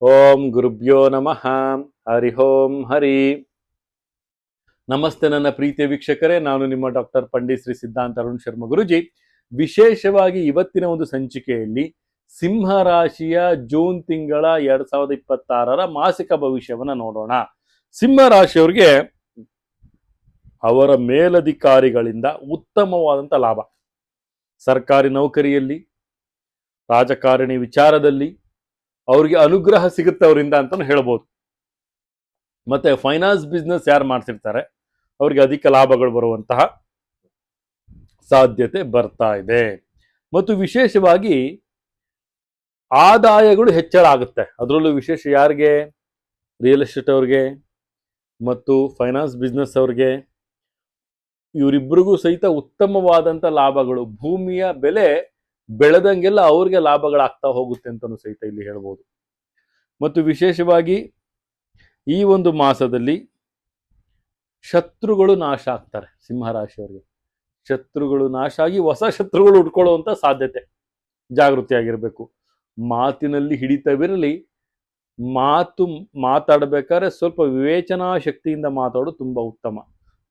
ಓಂ ಗುರುಭ್ಯೋ ನಮಃ. ಹರಿ ಓಂ ಹರಿ. ನಮಸ್ತೆ ನನ್ನ ಪ್ರೀತಿಯ ವೀಕ್ಷಕರೇ, ನಾನು ನಿಮ್ಮ ಡಾಕ್ಟರ್ ಪಂಡಿತ್ ಶ್ರೀ ಸಿದ್ಧಾಂತ ಅರುಣ್ ಶರ್ಮ ಗುರುಜಿ. ವಿಶೇಷವಾಗಿ ಇವತ್ತಿನ ಒಂದು ಸಂಚಿಕೆಯಲ್ಲಿ ಸಿಂಹ ರಾಶಿಯ ಜೂನ್ ತಿಂಗಳ 2026 ಮಾಸಿಕ ಭವಿಷ್ಯವನ್ನು ನೋಡೋಣ. ಸಿಂಹ ರಾಶಿಯವರಿಗೆ ಅವರ ಮೇಲಧಿಕಾರಿಗಳಿಂದ ಉತ್ತಮವಾದಂಥ ಲಾಭ, ಸರ್ಕಾರಿ ನೌಕರಿಯಲ್ಲಿ, ರಾಜಕಾರಣಿ ವಿಚಾರದಲ್ಲಿ ಅವ್ರಿಗೆ ಅನುಗ್ರಹ ಸಿಗುತ್ತೆ ಅವರಿಂದ ಅಂತ ಹೇಳ್ಬೋದು. ಮತ್ತೆ ಫೈನಾನ್ಸ್ ಬಿಸ್ನೆಸ್ ಯಾರು ಮಾಡ್ತಿರ್ತಾರೆ ಅವ್ರಿಗೆ ಅಧಿಕ ಲಾಭಗಳು ಬರುವಂತಹ ಸಾಧ್ಯತೆ ಬರ್ತಾ ಇದೆ. ಮತ್ತು ವಿಶೇಷವಾಗಿ ಆದಾಯಗಳು ಹೆಚ್ಚಳ ಆಗುತ್ತೆ. ಅದರಲ್ಲೂ ವಿಶೇಷ ಯಾರಿಗೆ? ರಿಯಲ್ ಎಸ್ಟೇಟ್ ಅವ್ರಿಗೆ ಮತ್ತು ಫೈನಾನ್ಸ್ ಬಿಸ್ನೆಸ್ ಅವ್ರಿಗೆ, ಇವರಿಬ್ಬರಿಗೂ ಸಹಿತ ಉತ್ತಮವಾದಂಥ ಲಾಭಗಳು, ಭೂಮಿಯ ಬೆಲೆ ಬೆಳೆದಂಗೆಲ್ಲ ಅವ್ರಿಗೆ ಲಾಭಗಳಾಗ್ತಾ ಹೋಗುತ್ತೆ ಅಂತಲೂ ಸಹಿತ ಇಲ್ಲಿ ಹೇಳ್ಬೋದು. ಮತ್ತು ವಿಶೇಷವಾಗಿ ಈ ಒಂದು ಮಾಸದಲ್ಲಿ ಶತ್ರುಗಳು ನಾಶ ಆಗ್ತಾರೆ. ಸಿಂಹರಾಶಿಯವರಿಗೆ ಶತ್ರುಗಳು ನಾಶ ಆಗಿ ಹೊಸ ಶತ್ರುಗಳು ಉಟ್ಕೊಳ್ಳುವಂಥ ಸಾಧ್ಯತೆ. ಜಾಗೃತಿಯಾಗಿರಬೇಕು. ಮಾತಿನಲ್ಲಿ ಹಿಡಿತವಿರಲಿ. ಮಾತಾಡಬೇಕಾದ್ರೆ ಸ್ವಲ್ಪ ವಿವೇಚನಾ ಶಕ್ತಿಯಿಂದ ಮಾತಾಡೋದು ತುಂಬಾ ಉತ್ತಮ.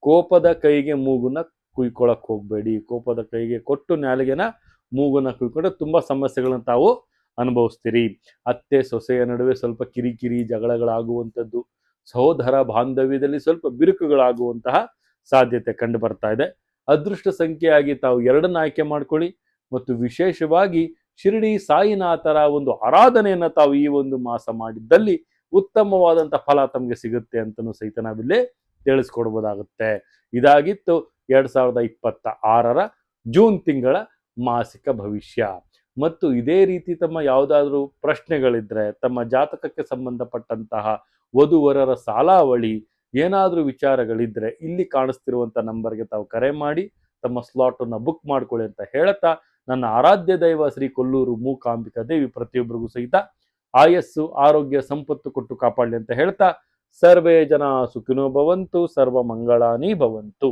ಕೋಪದ ಕೈಗೆ ಮೂಗುನ ಕುಯ್ಕೊಳಕ್ ಹೋಗ್ಬೇಡಿ. ಕೋಪದ ಕೈಗೆ ಕೊಟ್ಟು ನಾಲಿಗೆನ ಮೂಗುನ ಕುಯ್ಕೊಂಡ್ರೆ ತುಂಬಾ ಸಮಸ್ಯೆಗಳನ್ನ ತಾವು ಅನುಭವಿಸ್ತೀರಿ. ಅತ್ತೆ ಸೊಸೆಯ ನಡುವೆ ಸ್ವಲ್ಪ ಕಿರಿಕಿರಿ ಜಗಳಗಳಾಗುವಂಥದ್ದು, ಸಹೋದರ ಬಾಂಧವ್ಯದಲ್ಲಿ ಸ್ವಲ್ಪ ಬಿರುಕುಗಳಾಗುವಂತಹ ಸಾಧ್ಯತೆ ಕಂಡು ಬರ್ತಾ ಇದೆ. ಅದೃಷ್ಟ ಸಂಖ್ಯೆಯಾಗಿ ತಾವು 2 ಆಯ್ಕೆ ಮಾಡ್ಕೊಳ್ಳಿ. ಮತ್ತು ವಿಶೇಷವಾಗಿ ಶಿರಡಿ ಸಾಯಿನಾಥರ ಒಂದು ಆರಾಧನೆಯನ್ನ ತಾವು ಈ ಒಂದು ಮಾಸ ಮಾಡಿದ್ದಲ್ಲಿ ಉತ್ತಮವಾದಂಥ ಫಲ ತಮಗೆ ಸಿಗುತ್ತೆ ಅಂತಲೂ ಸಹಿತ ನಾವಿಲ್ಲಿ ತಿಳಿಸ್ಕೊಡ್ಬೋದಾಗುತ್ತೆ. ಇದಾಗಿತ್ತು 2026 ಜೂನ್ ತಿಂಗಳ ಮಾಸಿಕ ಭವಿಷ್ಯ. ಮತ್ತು ಇದೇ ರೀತಿ ತಮ್ಮ ಯಾವುದಾದ್ರೂ ಪ್ರಶ್ನೆಗಳಿದ್ರೆ, ತಮ್ಮ ಜಾತಕಕ್ಕೆ ಸಂಬಂಧಪಟ್ಟಂತಹ ವಧುವರರ ಸಾಲಾವಳಿ ಏನಾದರೂ ವಿಚಾರಗಳಿದ್ರೆ ಇಲ್ಲಿ ಕಾಣಿಸ್ತಿರುವಂಥ ನಂಬರ್ಗೆ ತಾವು ಕರೆ ಮಾಡಿ ತಮ್ಮ ಸ್ಲಾಟನ್ನು ಬುಕ್ ಮಾಡ್ಕೊಳ್ಳಿ ಅಂತ ಹೇಳ್ತಾ, ನನ್ನ ಆರಾಧ್ಯ ದೈವ ಶ್ರೀ ಕೊಲ್ಲೂರು ಮೂಕಾಂಬಿಕಾ ದೇವಿ ಪ್ರತಿಯೊಬ್ಬರಿಗೂ ಸಹಿತ ಆಯಸ್ಸು ಆರೋಗ್ಯ ಸಂಪತ್ತು ಕೊಟ್ಟು ಕಾಪಾಡಲಿ ಅಂತ ಹೇಳ್ತಾ, ಸರ್ವೇ ಜನ ಸುಖಿನೋ ಭವಂತು, ಸರ್ವ ಮಂಗಳಾನಿ ಭವಂತು.